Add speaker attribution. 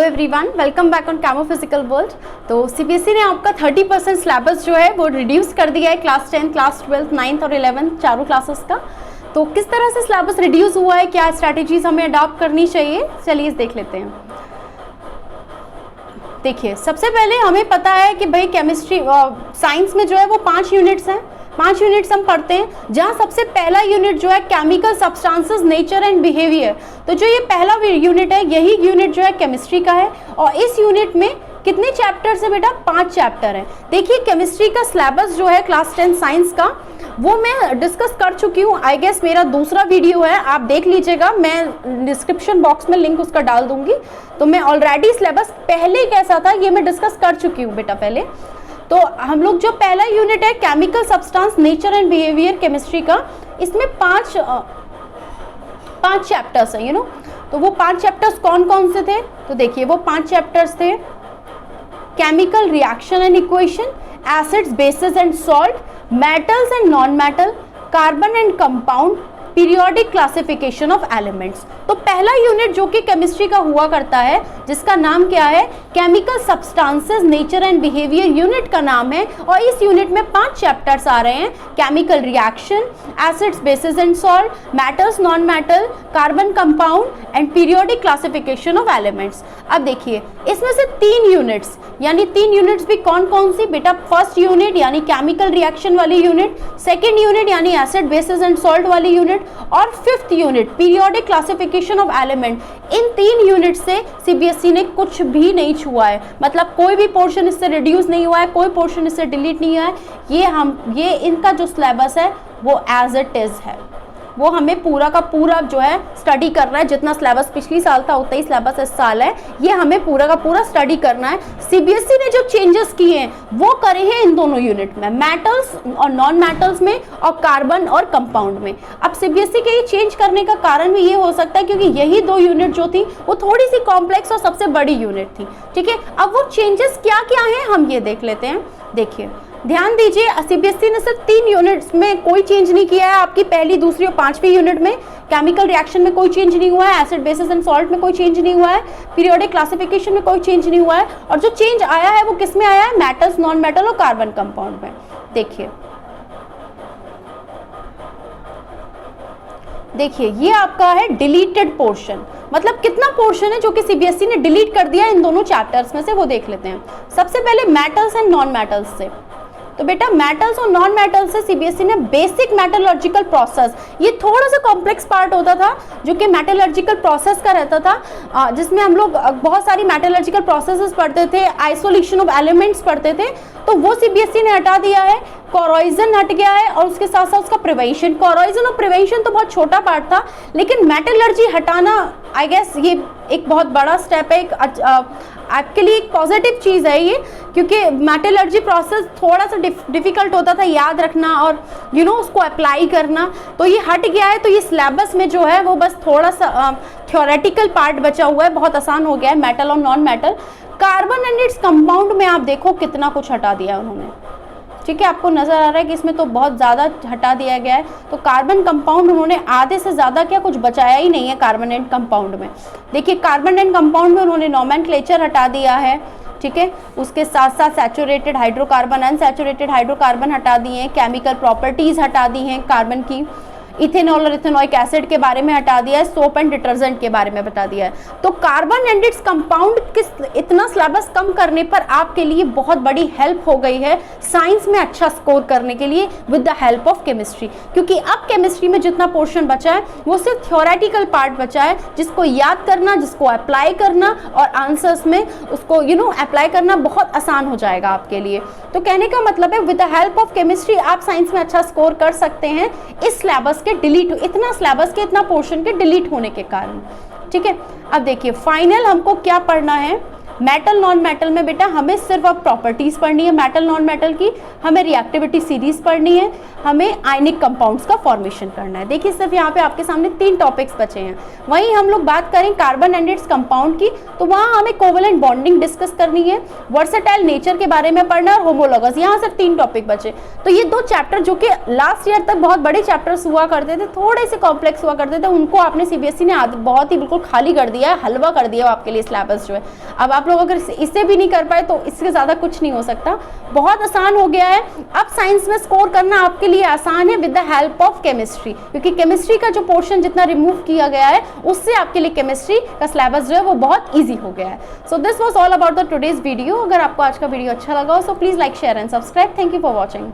Speaker 1: Everyone, welcome back on camo physical world. तो CBSE ने आपका 30% सिलेबस जो है वो रिड्यूस कर दिया है क्लास 10, क्लास 12, 9th और 11th चारों क्लासेस का। तो किस तरह से सिलेबस रिड्यूस हुआ है, क्या स्ट्रैटेजीज हमें अडॉप्ट करनी चाहिए, चलिए देख लेते हैं। देखिए, सबसे पहले हमें पता है कि भाई केमिस्ट्री साइंस में जो है वो 5 यूनिट्स हैं। 5 यूनिट्स हम पढ़ते हैं, जहाँ सबसे पहला यूनिट जो है chemical substances, nature and behaviour. तो जो ये पहला यूनिट है, यही यूनिट जो है केमिस्ट्री का है। और इस यूनिट में कितने चैप्टर्स है बेटा? 5 चैप्टर हैं। देखिए, केमिस्ट्री का सिलेबस जो है क्लास 10 साइंस का, वो मैं डिस्कस कर चुकी हूँ। आई गेस मेरा दूसरा वीडियो है, आप देख लीजिएगा, मैं डिस्क्रिप्शन बॉक्स में लिंक उसका डाल दूंगी। तो मैं ऑलरेडी सिलेबस पहले कैसा था ये मैं डिस्कस कर चुकी हूँ बेटा पहले। तो हम लोग जो पहला यूनिट है chemical substance, nature and behaviour chemistry का, इसमें 5 चैप्टर्स है, तो वो 5 चैप्टर्स कौन कौन से थे? तो देखिए, वो 5 चैप्टर्स थे chemical reaction and equation, acids, basis and salt, metals and non metal, carbon and compound, periodic classification of elements. तो पहला यूनिट जो कि केमिस्ट्री का हुआ करता है, जिसका नाम क्या है? Chemical substances, nature and behaviour unit का नाम है। और इस यूनिट में 5 चैप्टर्स आ रहे हैं, chemical reaction, acids, basis and salt, metals, non metal, carbon compound and periodic classification of elements. अब देखिए, इसमें से 3 यूनिट्स, यानी 3 यूनिट्स भी कौन कौन सी बेटा? फर्स्ट यूनिट यानी केमिकल रिएक्शन वाली यूनिट, सेकेंड यूनिट यानी एसिड, बेसिस एंड सॉल्ट वाली यूनिट, और 5th unit periodic classification of element. In 3 unit से सीबीएसई ने कुछ भी नहीं छुआ है, मतलब कोई भी पोर्शन इससे रिड्यूस नहीं हुआ है, कोई पोर्शन इससे डिलीट नहीं हुआ है। ये इनका जो सिलेबस है वो एज इट इज है, वो हमें पूरा का पूरा जो है स्टडी करना है। जितना सिलेबस पिछली साल था उतना ही सिलेबस इस साल है, ये हमें पूरा का पूरा स्टडी करना है। सीबीएसई ने जो चेंजेस किए हैं वो करे हैं इन दोनों यूनिट में, मेटल्स और नॉन मेटल्स में और कार्बन और कंपाउंड में। अब सीबीएसई के ये चेंज करने का कारण भी ये हो सकता है क्योंकि यही 2 यूनिट जो थी वो थोड़ी सी कॉम्प्लेक्स और सबसे बड़ी यूनिट थी, ठीक है। अब वो चेंजेस क्या क्या हैं हम ये देख लेते हैं। देखिए, ध्यान दीजिए, सीबीएसई ने सिर्फ 3 यूनिट्स में कोई चेंज नहीं किया है। आपकी पहली, दूसरी और 5वीं यूनिट में केमिकल रिएक्शन में कोई चेंज नहीं हुआ है, एसिड, बेसिस एंड सॉल्ट में कोई चेंज नहीं हुआ है, पीरियोडिक क्लासिफिकेशन में कोई चेंज नहीं हुआ है। और जो चेंज आया है वो किस में आया है? मेटल्स, नॉन मेटल और कार्बन कंपाउंड में। देखिए, ये आपका है डिलीटेड पोर्शन, मतलब कितना पोर्शन है जो कि सीबीएसई ने डिलीट कर दिया इन दोनों चैप्टर्स में से, वो देख लेते हैं। सबसे पहले मेटल्स एंड नॉन मेटल्स से। तो बेटा, मेटल्स और नॉन मेटल्स से सीबीएसई ने बेसिक मेटलर्जिकल प्रोसेस, ये थोड़ा सा कॉम्प्लेक्स पार्ट होता था जो कि मेटलर्जिकल प्रोसेस का रहता था, जिसमें हम लोग बहुत सारी मेटलर्जिकल प्रोसेसेस पढ़ते थे, आइसोलेशन ऑफ एलिमेंट्स पढ़ते थे, तो वो सीबीएसई ने हटा दिया है। कोरोजन हट गया है और उसके साथ साथ उसका प्रिवेंशन। कोरोजन और प्रिवेंशन तो बहुत छोटा पार्ट था, लेकिन मेटलर्जी हटाना आई गेस ये एक बहुत बड़ा स्टेप है, आपके लिए एक पॉजिटिव चीज़ है ये, क्योंकि मेटलर्जी प्रोसेस थोड़ा सा डिफिकल्ट होता था याद रखना और उसको अप्लाई करना। तो ये हट गया है, तो ये सिलेबस में जो है वो बस थोड़ा सा थ्योरेटिकल पार्ट बचा हुआ है, बहुत आसान हो गया है मेटल और non metal. Carbon and its compound में आप देखो कितना कुछ हटा दिया उन्होंने, ठीक है। आपको नजर आ रहा है कि इसमें तो बहुत ज़्यादा हटा दिया गया है। तो कार्बन कंपाउंड उन्होंने आधे से ज़्यादा क्या कुछ बचाया ही नहीं है कार्बन एंड कंपाउंड में। देखिए, कार्बन एंड कंपाउंड में उन्होंने नोमेनक्लेचर हटा दिया है, ठीक है। उसके साथ साथ सैचुरेटेड हाइड्रोकार्बन, अनसैचुरेटेड हाइड्रोकार्बन हटा दिए हैं, केमिकल प्रॉपर्टीज़ हटा दी हैं कार्बन की, इथेनॉल और इथेनोइक एसिड के बारे में हटा दिया है, सोप एंड डिटर्जेंट के बारे में बता दिया है। तो कार्बन एंड इट्स कंपाउंड इतना सिलेबस कम करने पर आपके लिए बहुत बड़ी हेल्प हो गई है साइंस में अच्छा स्कोर करने के लिए with the help of chemistry, क्योंकि अब केमिस्ट्री में जितना पोर्शन बचा है वो सिर्फ थ्योरेटिकल पार्ट बचा है, जिसको याद करना, जिसको अप्लाई करना और आंसर्स में उसको अप्लाई करना बहुत आसान हो जाएगा आपके लिए। तो कहने का मतलब है with the help of chemistry आप साइंस में अच्छा स्कोर कर सकते हैं इस सिलेबस के डिलीट, इतना सिलेबस के इतना पोर्शन के डिलीट होने के कारण, ठीक है। अब देखिए, फाइनल हमको क्या पढ़ना है? मेटल नॉन मेटल में बेटा हमें सिर्फ अब प्रॉपर्टीज पढ़नी है मेटल नॉन मेटल की, हमें रिएक्टिविटी सीरीज पढ़नी है, हमें आयनिक कंपाउंड्स का फॉर्मेशन करना है। देखिए सिर्फ यहाँ पे आपके सामने 3 टॉपिक्स बचे हैं। वहीं हम लोग बात करें कार्बन एंड इट्स कंपाउंड की, तो वहाँ हमें कोवेलेंट बॉन्डिंग डिस्कस करनी है, वर्सेटाइल नेचर के बारे में पढ़ना है और होमोलॉगस। यहाँ सिर्फ 3 टॉपिक बचे। तो ये 2 चैप्टर जो कि लास्ट ईयर तक बहुत बड़े चैप्टर्स हुआ करते थे, थोड़े से कॉम्प्लेक्स हुआ करते थे, उनको आपने सीबीएसई ने बहुत ही बिल्कुल खाली कर दिया है, हलवा कर दिया आपके लिए सिलेबस जो है। अब आप लोग अगर इसे भी नहीं कर पाए तो इससे ज़्यादा कुछ नहीं हो सकता, बहुत आसान हो गया है। अब साइंस में स्कोर करना आपके लिए आसान है with the help of chemistry, क्योंकि केमिस्ट्री का जो पोर्शन जितना रिमूव किया गया है उससे आपके लिए केमिस्ट्री का सिलेबस जो है वो बहुत ईजी हो गया है। So this was all about the today's video. अगर आपको आज का वीडियो अच्छा लगा हो so please like share and subscribe. Thank you for watching.